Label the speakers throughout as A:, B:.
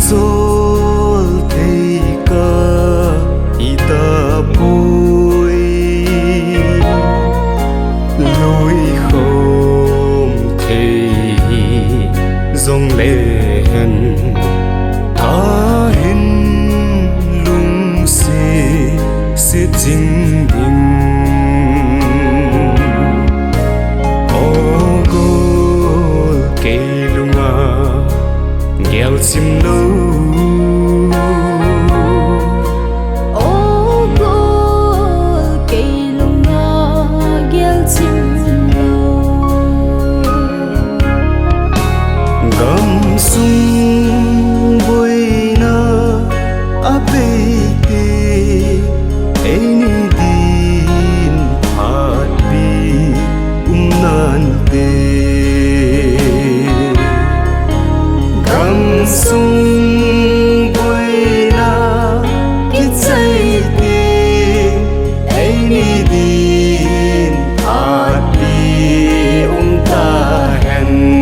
A: zol thei ka ita pui lối không thei dòng lên ta hin lung se chính đình ô gol kê lunga nghèo chim lâu sung bôi na abe te eni din hat bi nan te gam sung bôi na kichai te eni din hat bi ta hen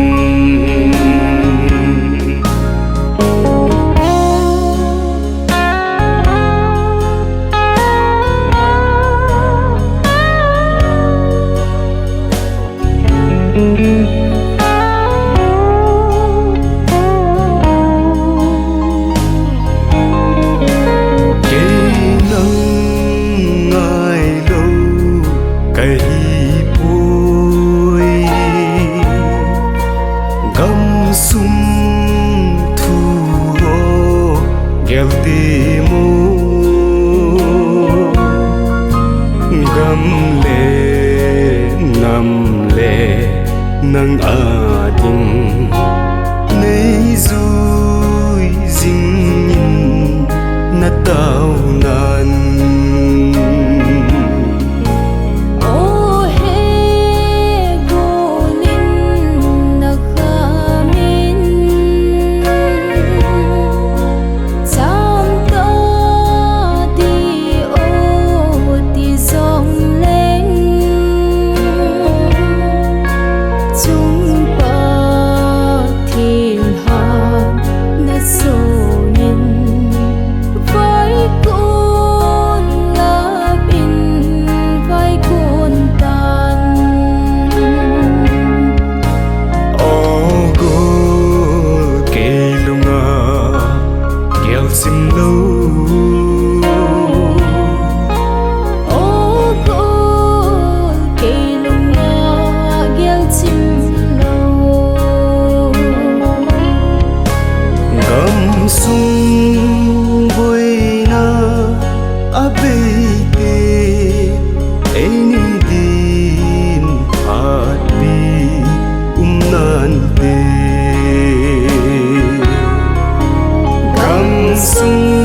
A: gel ti mu gam le nam le nang a ding nei zui jing na tao nan sim lâu
B: ô cô cây lung nga gheo chim lâu
A: gam sung bôi na abe te eni din hat bi nan te sung